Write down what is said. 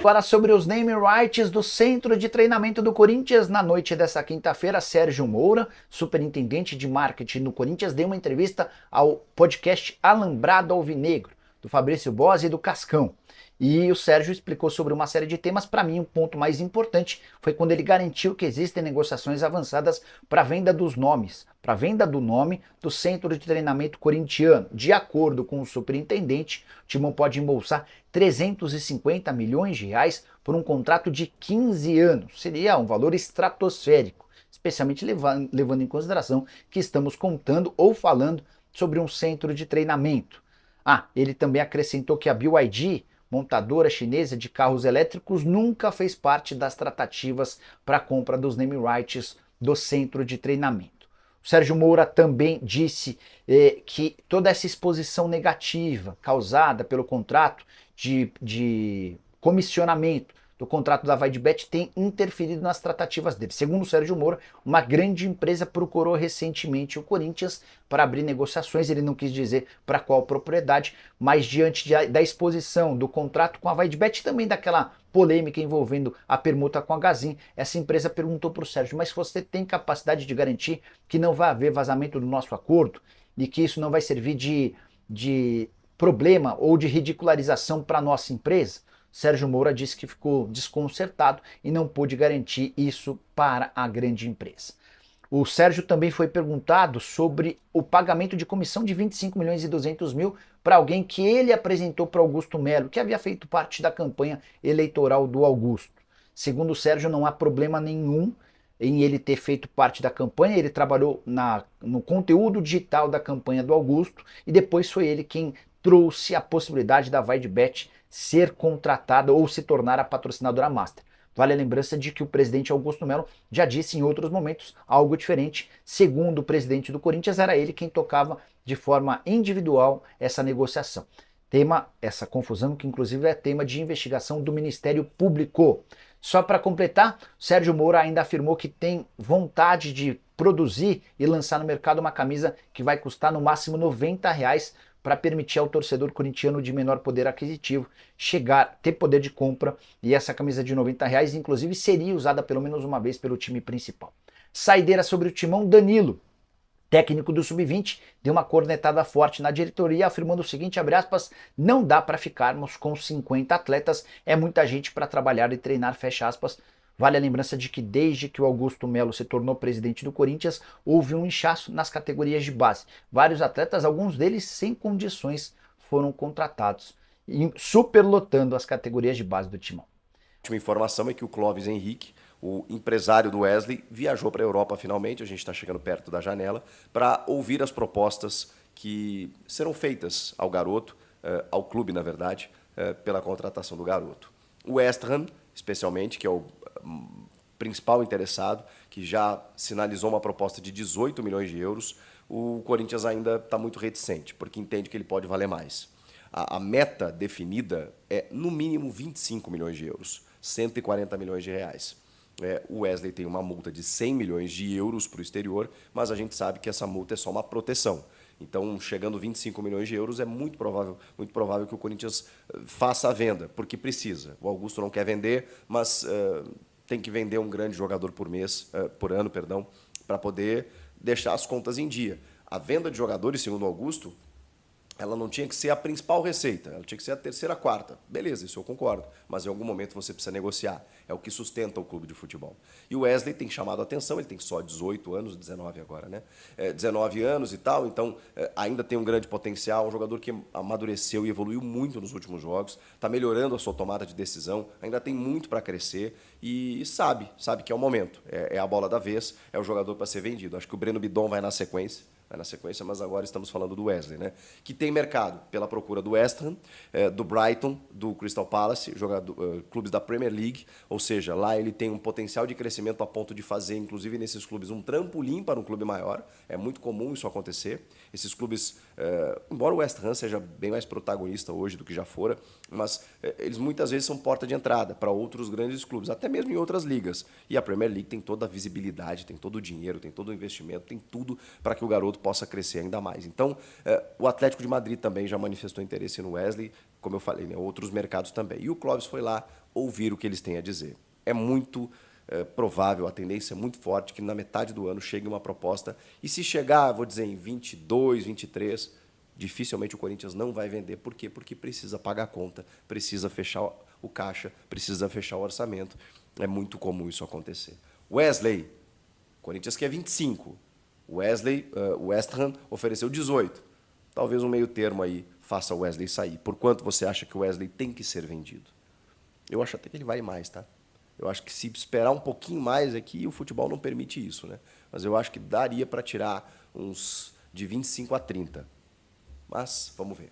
Agora sobre os name rights do centro de treinamento do Corinthians. Na noite dessa quinta-feira, Sérgio Moura, superintendente de marketing no Corinthians, deu uma entrevista ao podcast Alambrado Alvinegro, do Fabrício Bossi e do Cascão. E o Sérgio explicou sobre uma série de temas. Para mim, o ponto mais importante foi quando ele garantiu que existem negociações avançadas para a venda dos nomes, para a venda do nome do centro de treinamento corintiano. De acordo com o superintendente, o Timão pode embolsar 350 milhões de reais por um contrato de 15 anos. Seria um valor estratosférico, especialmente levando em consideração que estamos contando ou falando sobre um centro de treinamento. Ele também acrescentou que a BYD, montadora chinesa de carros elétricos, nunca fez parte das tratativas para a compra dos name rights do centro de treinamento. O Sérgio Moura também disse que toda essa exposição negativa causada pelo contrato de comissionamento do contrato da VaidBet tem interferido nas tratativas dele. Segundo o Sérgio Moura, uma grande empresa procurou recentemente o Corinthians para abrir negociações. Ele não quis dizer para qual propriedade, mas diante da exposição do contrato com a VaidBet, também daquela polêmica envolvendo a permuta com a Gazin, essa empresa perguntou para o Sérgio: mas você tem capacidade de garantir que não vai haver vazamento do nosso acordo e que isso não vai servir de problema ou de ridicularização para a nossa empresa? Sérgio Moura disse que ficou desconcertado e não pôde garantir isso para a grande empresa. O Sérgio também foi perguntado sobre o pagamento de comissão de 25 milhões e 200 mil para alguém que ele apresentou para Augusto Melo, que havia feito parte da campanha eleitoral do Augusto. Segundo o Sérgio, não há problema nenhum em ele ter feito parte da campanha. Ele trabalhou no conteúdo digital da campanha do Augusto e depois foi ele quem trouxe a possibilidade da VaidBet ser contratada ou se tornar a patrocinadora master. Vale a lembrança de que o presidente Augusto Melo já disse em outros momentos algo diferente. Segundo o presidente do Corinthians, era ele quem tocava de forma individual essa negociação. Essa confusão que inclusive é tema de investigação do Ministério Público. Só para completar, Sérgio Moura ainda afirmou que tem vontade de produzir e lançar no mercado uma camisa que vai custar no máximo R$90 para permitir ao torcedor corintiano de menor poder aquisitivo ter poder de compra, e essa camisa de R$90 inclusive seria usada pelo menos uma vez pelo time principal. Saideira sobre o Timão. Danilo, técnico do Sub-20, deu uma cornetada forte na diretoria, afirmando o seguinte, abre aspas: não dá para ficarmos com 50 atletas, é muita gente para trabalhar e treinar, fecha aspas. Vale a lembrança de que desde que o Augusto Melo se tornou presidente do Corinthians, houve um inchaço nas categorias de base. Vários atletas, alguns deles sem condições, foram contratados, superlotando as categorias de base do Timão. A última informação é que o Clóvis Henrique, o empresário do Wesley, viajou para a Europa finalmente, a gente está chegando perto da janela, para ouvir as propostas que serão feitas ao garoto, ao clube, na verdade, pela contratação do garoto. O West Ham, especialmente, que é o principal interessado, que já sinalizou uma proposta de 18 milhões de euros, o Corinthians ainda está muito reticente, porque entende que ele pode valer mais. A meta definida é, no mínimo, 25 milhões de euros, 140 milhões de reais. O Wesley tem uma multa de 100 milhões de euros para o exterior, mas a gente sabe que essa multa é só uma proteção. Então, chegando a 25 milhões de euros, é muito provável que o Corinthians faça a venda, porque precisa. O Augusto não quer vender, mas tem que vender um grande jogador por ano, para poder deixar as contas em dia. A venda de jogadores, segundo o Augusto, ela não tinha que ser a principal receita, ela tinha que ser a terceira, quarta. Beleza, isso eu concordo, mas em algum momento você precisa negociar. É o que sustenta o clube de futebol. E o Wesley tem chamado a atenção, ele tem só 18 anos, 19 agora, né? 19 anos e tal, então ainda tem um grande potencial, um jogador que amadureceu e evoluiu muito nos últimos jogos, está melhorando a sua tomada de decisão, ainda tem muito para crescer e sabe que é o momento, é a bola da vez, é o jogador para ser vendido. Acho que o Breno Bidon vai na sequência, mas agora estamos falando do Wesley, né? Que tem mercado pela procura do West Ham, do Brighton, do Crystal Palace, clubes da Premier League, ou seja, lá ele tem um potencial de crescimento a ponto de fazer, inclusive nesses clubes, um trampolim para um clube maior. É muito comum isso acontecer. Esses clubes, embora o West Ham seja bem mais protagonista hoje do que já fora, mas eles muitas vezes são porta de entrada para outros grandes clubes, até mesmo em outras ligas. E a Premier League tem toda a visibilidade, tem todo o dinheiro, tem todo o investimento, tem tudo para que o garoto possa crescer ainda mais. Então, o Atlético de Madrid também já manifestou interesse no Wesley, como eu falei, né? Outros mercados também. E o Clóvis foi lá ouvir o que eles têm a dizer. É muito provável, a tendência é muito forte que na metade do ano chegue uma proposta, e se chegar, vou dizer, em 22, 23, dificilmente o Corinthians não vai vender. Por quê? Porque precisa pagar a conta, precisa fechar o caixa, precisa fechar o orçamento. É muito comum isso acontecer. Wesley, o Corinthians quer 25. Wesley, o West Ham ofereceu 18. Talvez um meio termo aí faça o Wesley sair. Por quanto você acha que o Wesley tem que ser vendido? Eu acho até que ele vai mais, tá? Eu acho que se esperar um pouquinho mais aqui, o futebol não permite isso, né? Mas eu acho que daria para tirar uns de 25 a 30. Mas vamos ver.